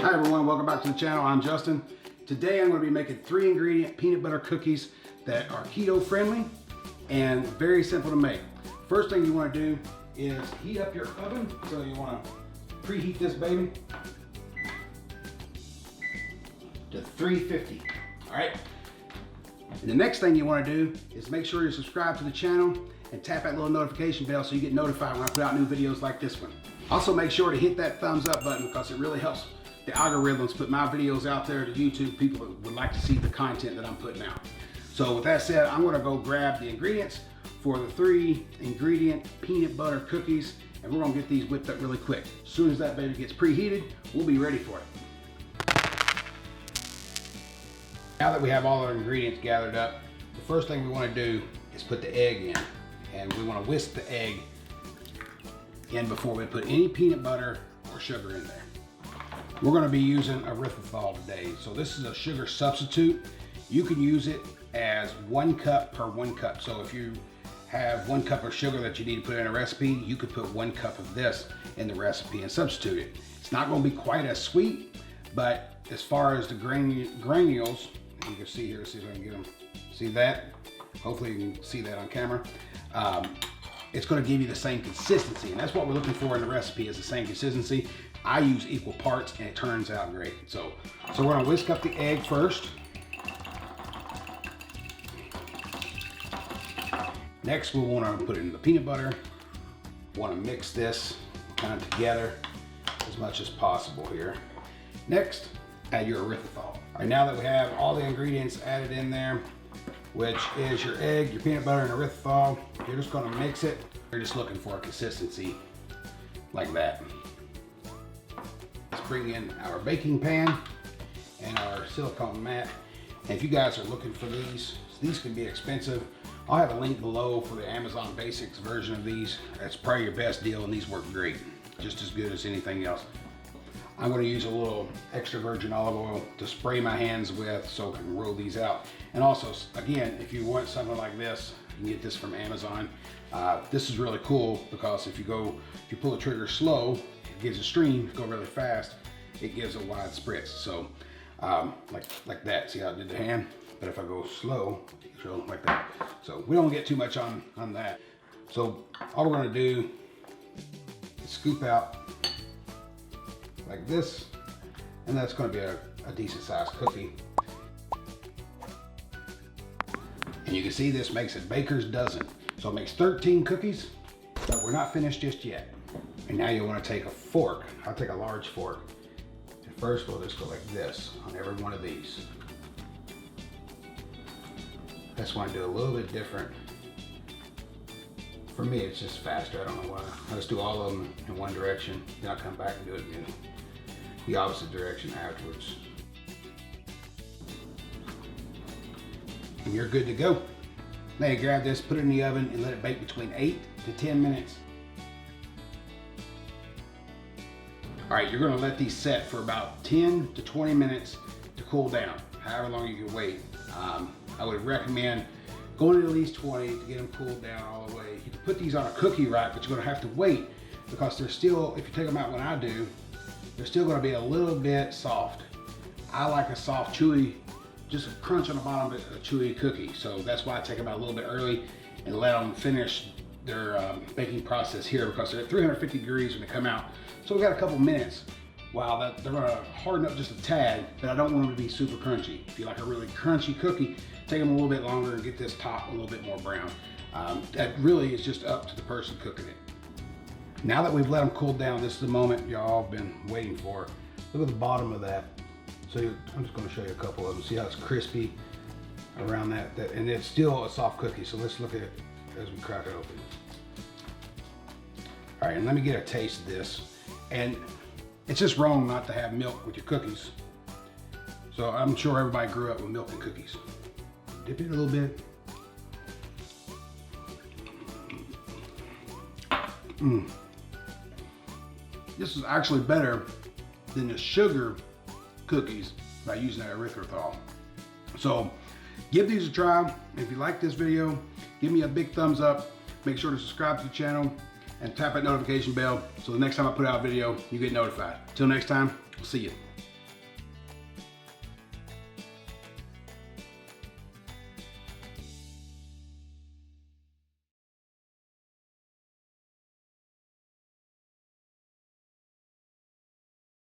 Hi everyone, welcome back to the channel. I'm Justin. Today I'm going to be making 3 ingredient peanut butter cookies that are keto friendly and very simple to make. First thing you want to do is heat up your oven. So you want to preheat this baby to 350. All right. And the next thing you want to do is make sure you're subscribed to the channel and tap that little notification bell so you get notified when I put out new videos like this one. Also make sure to hit that thumbs up button because it really helps the algorithms put my videos out there to YouTube, people that would like to see the content that I'm putting out. So with that said, I'm gonna go grab the ingredients for the 3 ingredient peanut butter cookies, and we're gonna get these whipped up really quick. As soon as that baby gets preheated, we'll be ready for it. Now that we have all our ingredients gathered up, the first thing we wanna do is put the egg in, and we wanna whisk the egg in before we put any peanut butter or sugar in there. We're going to be using erythritol today. So this is a sugar substitute. You can use it as 1 cup per 1 cup. So if you have 1 cup of sugar that you need to put in a recipe, you could put 1 cup of this in the recipe and substitute it. It's not going to be quite as sweet, but as far as the granules, you can see here, see if I can get them, see that? Hopefully you can see that on camera. It's going to give you the same consistency, and that's what we're looking for in the recipe, is the same consistency. I use equal parts and it turns out great. So we're going to whisk up the egg first. Next we want to put in the peanut butter. Want to mix this kind of together as much as possible here. Next, add your erythritol. All right, now that we have all the ingredients added in there, which is your egg, your peanut butter, and erythritol, you're just going to mix it. You're just looking for a consistency like that. Let's bring in our baking pan and our silicone mat. And if you guys are looking for these can be expensive. I'll have a link below for the Amazon Basics version of these. That's probably your best deal, and these work great, just as good as anything else. I'm going to use a little extra virgin olive oil to spray my hands with so I can roll these out. And also, again, if you want something like this, you can get this from Amazon. This is really cool because if you pull the trigger slow, it gives a stream. If you go really fast, it gives a wide spritz. So like that. See how I did the hand? But if I go slow, it's real like that. So we don't get too much on that. So all we're going to do is scoop out like this, and that's going to be a decent sized cookie. And you can see this makes a baker's dozen. So it makes 13 cookies, but we're not finished just yet. And now you want to take a fork. I'll take a large fork. And first we'll just go like this on every one of these. I just want to do a little bit different. For me, it's just faster. I don't know why. I just do all of them in one direction, then I'll come back and do it in the opposite direction afterwards. And you're good to go. Now you grab this, put it in the oven, and let it bake between 8 to 10 minutes. All right, you're gonna let these set for about 10 to 20 minutes to cool down, however long you can wait. I would recommend going at least 20 to get them cooled down all the way. You can put these on a cookie rack, but you're gonna have to wait because they're still, if you take them out when I do, they're still gonna be a little bit soft. I like a soft, chewy, just a crunch on the bottom of a chewy cookie. So that's why I take them out a little bit early and let them finish their baking process here because they're at 350 degrees when they come out. So we got a couple minutes while they're gonna harden up just a tad, but I don't want them to be super crunchy. If you like a really crunchy cookie, take them a little bit longer and get this top a little bit more brown. That really is just up to the person cooking it. Now that we've let them cool down, this is the moment y'all have been waiting for. Look at the bottom of that. So I'm just going to show you a couple of them. See how it's crispy around that, and it's still a soft cookie. So let's look at it as we crack it open. All right, and let me get a taste of this. And it's just wrong not to have milk with your cookies. So I'm sure everybody grew up with milk and cookies. Dip it a little bit. This is actually better than the sugar cookies by using that erythritol. So give these a try. If you like this video, give me a big thumbs up. Make sure to subscribe to the channel and tap that notification bell so the next time I put out a video, you get notified. Till next time, see you.